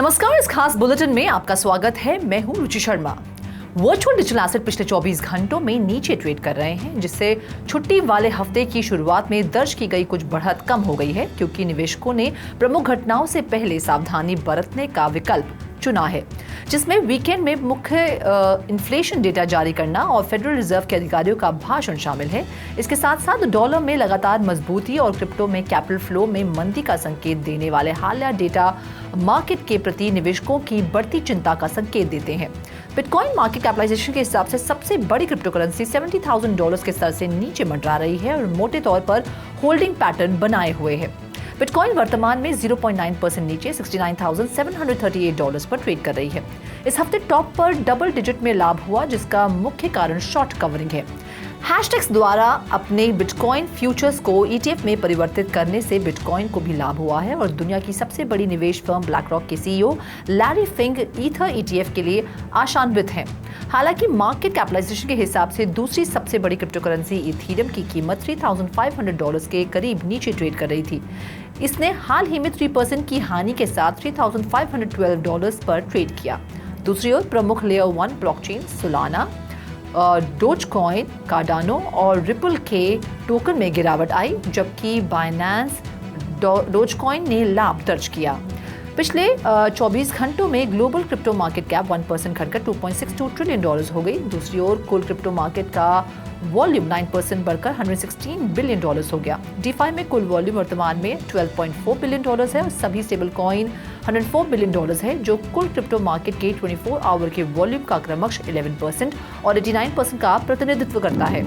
नमस्कार, इस खास बुलेटिन में आपका स्वागत है। मैं हूं रुचि शर्मा। वर्चुअल डिजिटल एसेट पिछले 24 घंटों में नीचे ट्रेड कर रहे हैं, जिससे छुट्टी वाले हफ्ते की शुरुआत में दर्ज की गई कुछ बढ़त कम हो गई है, क्योंकि निवेशकों ने प्रमुख घटनाओं से पहले सावधानी बरतने का विकल्प चुना है, जिसमें वीकेंड में मुख्य इन्फ्लेशन डेटा जारी करना और फेडरल रिजर्व के अधिकारियों का भाषण शामिल है। इसके साथ साथ डॉलर में लगातार मजबूती और क्रिप्टो में कैपिटल फ्लो में मंदी का संकेत देने वाले हालिया डेटा मार्केट के प्रति निवेशकों की बढ़ती चिंता का संकेत देते हैं। बिटकॉइन मार्केट कैपिटलाइजेशन के हिसाब से सबसे बड़ी क्रिप्टो करेंसी $70,000 के स्तर से नीचे मंडरा रही है और मोटे तौर पर होल्डिंग पैटर्न बनाए हुए है। बिटकॉइन वर्तमान में 0.9% नीचे $69,738 पर ट्रेड कर रही है। इस हफ्ते टॉप पर डबल डिजिट में लाभ हुआ, जिसका मुख्य कारण शॉर्ट कवरिंग है। हैशटैग्स द्वारा अपने बिटकॉइन फ्यूचर्स को ETF में परिवर्तित करने से बिटकॉइन को भी लाभ हुआ है और दुनिया की सबसे बड़ी निवेश फर्म ब्लैकरॉक के CEO Larry Fink ether ETF के लिए आशान्वित हैं। हालांकि मार्केट कैपिटलाइजेशन के हिसाब से दूसरी सबसे बड़ी क्रिप्टो करेंसी इथीरियम की कीमत $3,500 के करीब नीचे ट्रेड कर रही थी। इसने हाल ही में 3% की हानि के साथ $3,512 पर ट्रेड किया। दूसरी ओर प्रमुख layer 1 blockchain Solana, Dogecoin, Cardano और रिपल के टोकन में गिरावट आई, जबकि बाइनेंस डोजकॉइन ने लाभ दर्ज किया। पिछले 24 घंटों में ग्लोबल क्रिप्टो मार्केट कैप 1% घटकर $2.62 ट्रिलियन हो गई। दूसरी ओर कुल क्रिप्टो मार्केट का वॉल्यूम 9% बढ़कर $116 बिलियन हो गया। डीफाई में कुल वॉल्यूम वर्तमान में $12.4 बिलियन है और सभी स्टेबल कॉइन $104 बिलियन है, जो कुल क्रिप्टो मार्केट के 24 आवर के वॉल्यूम का क्रमशः 11% और 89% का प्रतिनिधित्व करता है।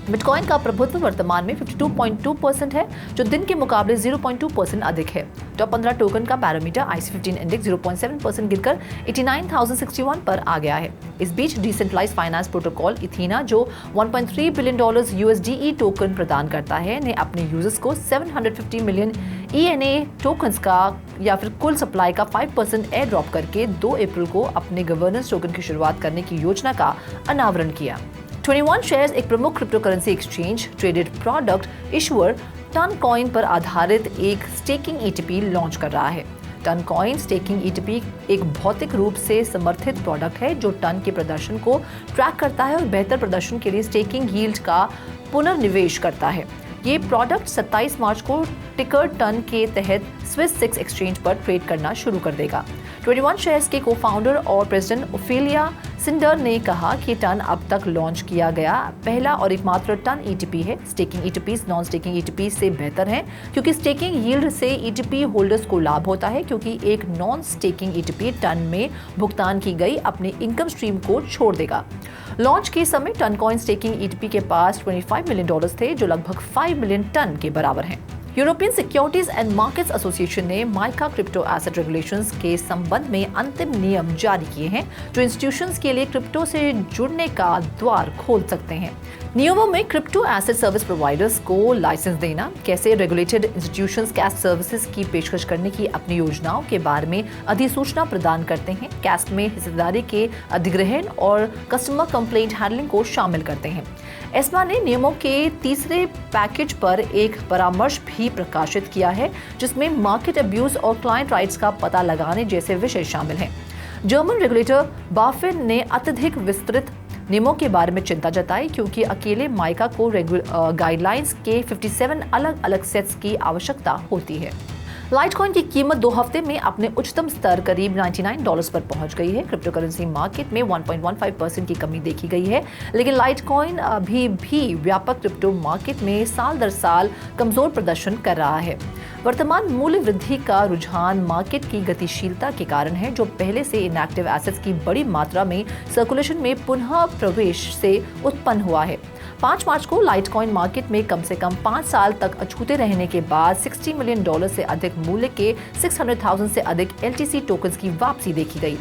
बिटकॉइन का प्रभुत्व वर्तमान में 52.2% है, जो दिन के मुकाबले 0.2% अधिक है। टॉप 15 टोकन का पैरामीटर IC15 इंडेक्स 0.7% गिरकर 89,061 पर आ गया है। इस बीच डिसेंट्रलाइज्ड फाइनेंस प्रोटोकॉल इथीना, जो $1.3 बिलियन USDE टोकन प्रदान करता है, ने अपने यूजर्स को 750 मिलियन ENA टोकन्स का या फिर कुल सप्लाई का 5% एयर ड्रॉप करके 2 अप्रैल को अपने गवर्नेंस टोकन की शुरुआत करने की योजना का अनावरण किया। 21 शेयर्स एक प्रमुख crypto currency exchange traded product issuer Ton coin पर आधारित एक स्टेकिंग ETP लॉन्च कर रहा है। टन कॉइन स्टेकिंग ETP एक भौतिक रूप से समर्थित प्रोडक्ट है, जो टन के प्रदर्शन को ट्रैक करता है और बेहतर प्रदर्शन के लिए स्टेकिंग यील्ड का पुनर्निवेश करता है। ये प्रोडक्ट 27 मार्च को टिकर टन के तहत स्विस 6 एक्सचेंज पर ट्रेड करना शुरू कर देगा। 21 शेयर्स के को-फाउंडर और प्रेसिडेंट ओफेलिया सिंडर ने कहा कि टन अब तक लॉन्च किया गया पहला और एकमात्र टन ETP है। Staking ETPs non staking ETP से बेहतर हैं, क्योंकि स्टेकिंग यील्ड से ETP होल्डर्स को लाभ होता है, क्योंकि एक नॉन स्टेकिंग ETP टन में भुगतान की गई अपनी इनकम स्ट्रीम को छोड़ देगा। लॉन्च के समय टन कॉइन स्टेकिंग ETP के पास $25 मिलियन थे, जो लगभग 5 मिलियन टन के बराबर हैं। European securities and markets association ने माइका क्रिप्टो एसेट रेगुलेशंस के संबंध में अंतिम नियम जारी किए हैं, जो इंस्टीट्यूशंस के लिए क्रिप्टो से जुड़ने का द्वार खोल सकते हैं। नियमों में क्रिप्टो एसेट सर्विस प्रोवाइडर्स को लाइसेंस देना, कैसे रेगुलेटेड इंस्टीट्यूशंस कैश सर्विसेज की पेशकश करने की अपनी योजनाओं के बारे में अधिसूचना प्रदान करते हैं, कैश में हिस्सेदारी के अधिग्रहण और कस्टमर कंप्लेंट हैंडलिंग को शामिल करते हैं। एस्मा ने नियमों के तीसरे पैकेज पर एक परामर्श भी प्रकाशित किया है, जिसमें मार्केट अब्यूज और क्लाइंट राइट्स का पता लगाने जैसे विषय शामिल हैं। जर्मन रेगुलेटर बाफिन ने अत्यधिक विस्तृत नियमों के बारे में चिंता जताई, क्योंकि अकेले माइका को गाइडलाइंस के 57 अलग अलग सेट्स की आवश्यकता होती है। लाइटकॉइन की कीमत 2 हफ्ते में अपने उच्चतम स्तर करीब $99 पर पहुंच गई है। क्रिप्टो करेंसी मार्केट में 1.15% की कमी देखी गई है, लेकिन लाइटकॉइन अभी भी व्यापक क्रिप्टो मार्केट में साल दर साल कमजोर प्रदर्शन कर रहा है। वर्तमान मूल्य वृद्धि का रुझान मार्केट की गतिशीलता के कारण है, जो पहले से इनएक्टिव एसेट्स की बड़ी मात्रा में सर्कुलेशन में पुनः प्रवेश से उत्पन्न हुआ है। 5 मार्च को लाइटकॉइन मार्केट में कम से कम 5 साल तक अछूते रहने के बाद $60 मिलियन से अधिक मूल्य के 600,000 से अधिक LTC टोकन्स की वापसी देखी गई।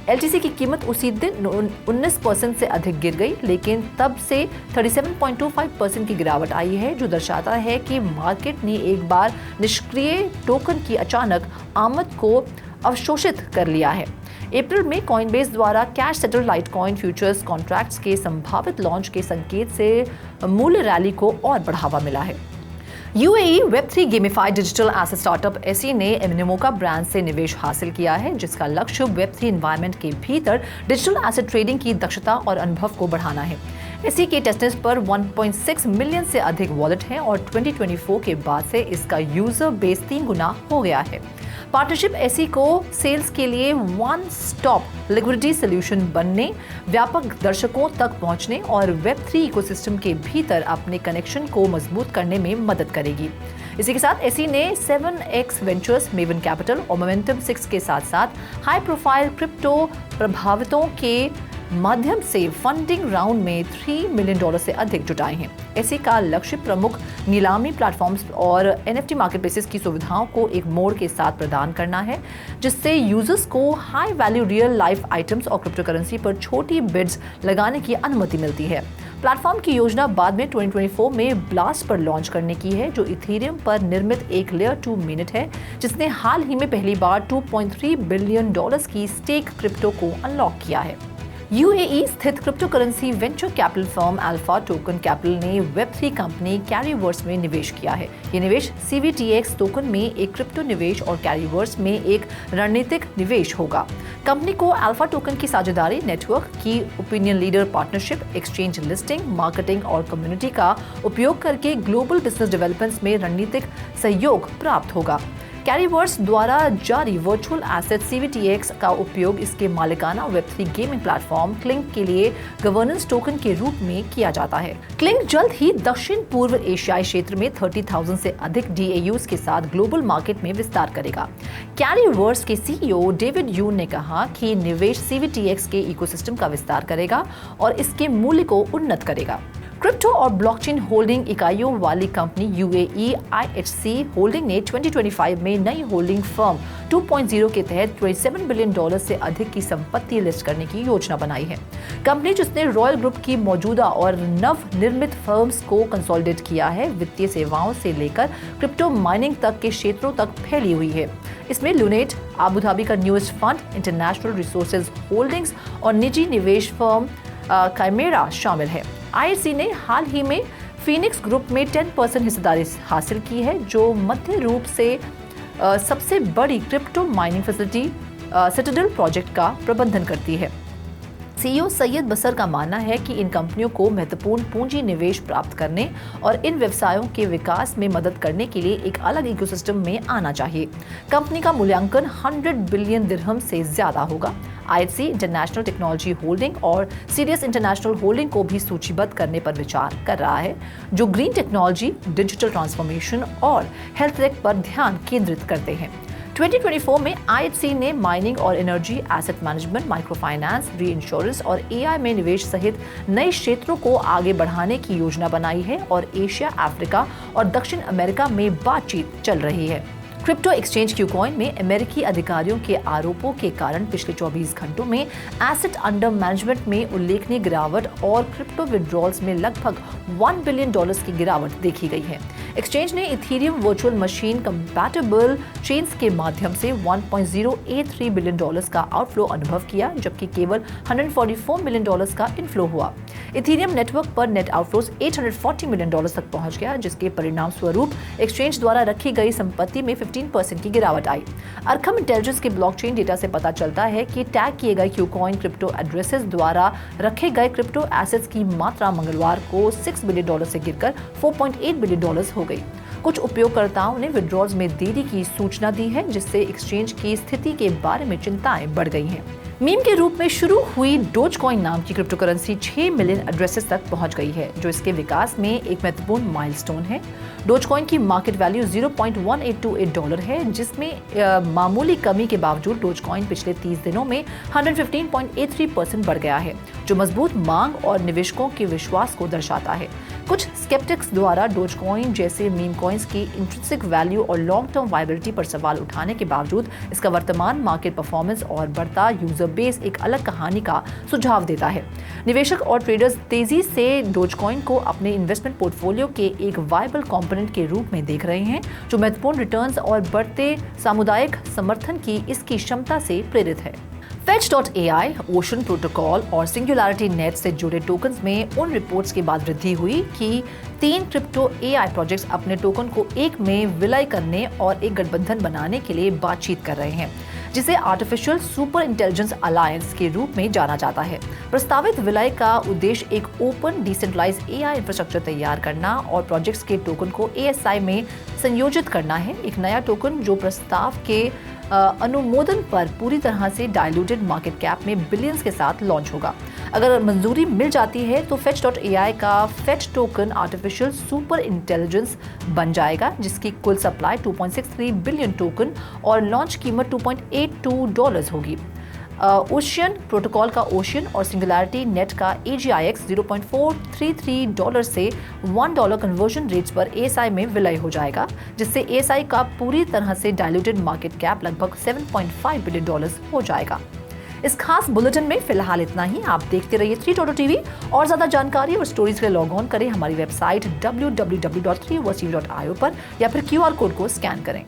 LTC की कीमत उसी दिन 19% से अधिक गिर गई, लेकिन तब से 37.25% की गिरावट आई है, जो दर्शाता है कि मार्केट ने एक बार निष्क्रिय टोकन की अचानक आमद को अवशोषित कर लिया है। अप्रैल में कॉइनबेस द्वारा cash settled Litecoin futures contracts के संभावित लॉन्च के संकेत से मूल्य रैली को और बढ़ावा मिला है। UAE Web3 gamified digital asset startup AC ने एमिनेमोका ब्रांड से निवेश हासिल किया है, जिसका लक्ष्य वेब3 एनवायरनमेंट के भीतर डिजिटल एसेट ट्रेडिंग की दक्षता और अनुभव को बढ़ाना है। एसी के टेस्टनेट पर 1.6 मिलियन से अधिक वॉलेट हैं और 2024 के बाद से इसका यूजर बेस 3 गुना हो गया है। पार्टनरशिप एसी को सेल्स के लिए वन स्टॉप लिक्विडिटी सॉल्यूशन बनने, व्यापक दर्शकों तक पहुंचने और वेब3 इकोसिस्टम के भीतर अपने कनेक्शन को मजबूत करने में मदद करेगी। इसी के साथ एसी ने 7x वेंचर्स, मेवन कैपिटल और मोमेंटम 6 के साथ साथ हाई प्रोफाइल क्रिप्टो प्रभावितों के माध्यम से फंडिंग राउंड में $3 मिलियन से अधिक जुटाए हैं। एसी का लक्ष्य प्रमुख नीलामी प्लेटफॉर्म्स और एनएफटी मार्केटप्लेसेस की सुविधाओं को एक मोड के साथ प्रदान करना है, जिससे यूजर्स को high value real life items और क्रिप्टो करेंसी पर छोटी बिड्स लगाने की अनुमति मिलती है। प्लेटफॉर्म की योजना बाद में 2024 में ब्लास्ट पर लॉन्च करने की है, जो इथेरियम पर निर्मित एक लेयर 2 मिनट है, जिसने हाल ही में पहली बार $2.3 बिलियन की स्टेक क्रिप्टो को अनलॉक किया है। यूएई स्थित crypto currency venture capital firm alpha token capital ने वेब3 कंपनी कैरीवर्स में निवेश किया है। ये निवेश CVTX टोकन में एक क्रिप्टो निवेश और कैरीवर्स में एक रणनीतिक निवेश होगा। कंपनी को अल्फा टोकन की साझेदारी, नेटवर्क की opinion leader partnership, exchange listing, marketing और कम्युनिटी का उपयोग करके ग्लोबल बिजनेस डेवलपमेंट में रणनीतिक सहयोग प्राप्त होगा। कैरीवर्स द्वारा जारी वर्चुअल एसेट CVTX का उपयोग इसके मालिकाना वेब3 गेमिंग प्लेटफॉर्म क्लिंक के लिए गवर्नेंस टोकन के रूप में किया जाता है। क्लिंक जल्द ही दक्षिण पूर्व एशियाई क्षेत्र में 30,000 से अधिक DAUs के साथ ग्लोबल मार्केट में विस्तार करेगा। कैरीवर्स के CEO डेविड यून ने कहा कि निवेश CVTX के इकोसिस्टम का विस्तार करेगा और इसके मूल्य को उन्नत करेगा। क्रिप्टो और ब्लॉकचेन होल्डिंग इकाइयों वाली कंपनी UAE IHC होल्डिंग ने 2025 में नई होल्डिंग फर्म 2.0 के तहत $27 बिलियन से अधिक की संपत्ति लिस्ट करने की योजना बनाई है। कंपनी, जिसने रॉयल ग्रुप की मौजूदा और नवनिर्मित फर्म्स को कंसोलिडेट किया है, वित्तीय सेवाओं से लेकर क्रिप्टो माइनिंग तक के क्षेत्रों तक फैली हुई है। इसमें लुनेट, अबू धाबी का newest fund, international resources holdings और निजी निवेश फर्म काइमेरा शामिल है। IHC ने हाल ही में फीनिक्स ग्रुप में 10% हिस्सेदारी हासिल की है, जो मध्य रूप से सबसे बड़ी crypto mining facility Citadel project का प्रबंधन करती है। CEO सैयद बसर का मानना है कि इन कंपनियों को महत्वपूर्ण पूंजी निवेश प्राप्त करने और इन व्यवसायों के विकास में मदद करने के लिए एक अलग इकोसिस्टम में आना चाहिए। कंपनी का मूल्यांकन 100 बिलियन दिरहम से ज्यादा होगा। IHC इंटरनेशनल टेक्नोलॉजी होल्डिंग और सीरियस इंटरनेशनल होल्डिंग को भी सूचीबद्ध करने पर विचार कर रहा है, जो ग्रीन टेक्नोलॉजी, डिजिटल ट्रांसफॉर्मेशन और हेल्थ टेक पर ध्यान केंद्रित करते हैं। 2024 में IHC ने माइनिंग और energy, asset management, micro finance, री इंश्योरेंस और AI में निवेश सहित नए क्षेत्रों को आगे बढ़ाने की योजना बनाई है और एशिया, अफ्रीका और दक्षिण अमेरिका में बातचीत चल रही है। क्रिप्टो एक्सचेंज क्यूकॉइन में अमेरिकी अधिकारियों के आरोपों के कारण पिछले 24 घंटों में एसेट अंडर मैनेजमेंट में उल्लेखनीय गिरावट और क्रिप्टो विड्रॉल्स में लगभग $1 बिलियन की गिरावट देखी गई है। एक्सचेंज ने Ethereum virtual machine compatible chains के माध्यम से $1.083 बिलियन का आउटफ्लो अनुभव किया, जबकि केवल $144 मिलियन का इनफ्लो हुआ। इथेरियम नेटवर्क पर नेट आउटफ्लोज $840 मिलियन तक पहुंच गया, जिसके परिणाम स्वरूप एक्सचेंज द्वारा रखी गई संपत्ति में 15% की गिरावट आई। अरखम इंटेलिजेंस के ब्लॉकचेन डेटा से पता चलता है कि टैग किए गए क्यूकॉइन क्रिप्टो एड्रेसेस द्वारा रखे गए क्रिप्टो एसेट्स की मात्रा मंगलवार को $6 बिलियन से गिरकर $4.8 बिलियन हो गई। कुछ उपयोगकर्ताओं ने विड्रॉल्स में देरी की सूचना दी है, जिससे एक्सचेंज की स्थिति के बारे में चिंताएं बढ़ गई हैं। मीम के रूप में शुरू हुई डोजकॉइन नाम की क्रिप्टो करेंसी 6 मिलियन एड्रेसेस तक पहुंच गई है, जो इसके विकास में एक महत्वपूर्ण माइलस्टोन है। डोजकॉइन की मार्केट वैल्यू $0.1828 है, जिसमें मामूली कमी के बावजूद डोजकॉइन पिछले 30 दिनों में 115.83% बढ़ गया है, जो मजबूत मांग और निवेशकों के विश्वास को दर्शाता है। कुछ स्केप्टिक्स द्वारा डोजकॉइन जैसे मीम कॉइन्स की इंट्रिंसिक वैल्यू और लॉन्ग टर्म वायबिलिटी पर सवाल उठाने के बावजूद इसका वर्तमान मार्केट परफॉर्मेंस और बढ़ता यूजर बेस एक अलग कहानी का सुझाव देता है। निवेशक और ट्रेडर्स तेजी से डोजकॉइन को अपने इन्वेस्टमेंट पोर्टफोलियो के एक वायबल कंपोनेंट के रूप में देख रहे हैं, जो महत्वपूर्ण रिटर्न्स और बढ़ते सामुदायिक समर्थन की इसकी क्षमता से प्रेरित है। Fetch.ai, ओशन प्रोटोकॉल और सिंगुलैरिटी नेट से जुड़े टोकन्स में उन रिपोर्ट्स के बाद वृद्धि हुई कि 3 क्रिप्टो एआई प्रोजेक्ट्स अपने टोकन को एक में विलय करने और एक गठबंधन बनाने के लिए बातचीत कर रहे हैं, जिसे आर्टिफिशियल सुपर इंटेलिजेंस अलायंस के रूप में जाना जाता है। प्रस्तावित विलय का उद्देश्य एक ओपन डिसेंट्रलाइज एआई इंफ्रास्ट्रक्चर तैयार करना और प्रोजेक्ट्स के टोकन को एएसआई में संयोजित करना है। एक नया टोकन जो प्रस्ताव के अनुमोदन पर पूरी तरह से डाइल्यूटेड मार्केट कैप में बिलियंस के साथ लॉन्च होगा। अगर मंजूरी मिल जाती है तो Fetch.ai का fetch token artificial super intelligence बन जाएगा, जिसकी कुल सप्लाई 2.63 बिलियन टोकन और लॉन्च कीमत $2.82 होगी। ओशियन प्रोटोकॉल का ओशियन और सिंगुलैरिटी नेट का AGIX $0.433 से $1 कन्वर्जन रेट्स पर एएसआई में विलय हो जाएगा, जिससे एएसआई का पूरी तरह से डाइल्यूटेड मार्केट कैप लगभग $7.5 बिलियन हो जाएगा। इस खास बुलेटिन में फिलहाल इतना ही। आप देखते रहिए 3Toto TV और ज्यादा जानकारी और स्टोरीज के लिए लॉग ऑन करें हमारी वेबसाइट www.3tovtv.io पर या फिर QR कोड को स्कैन करें।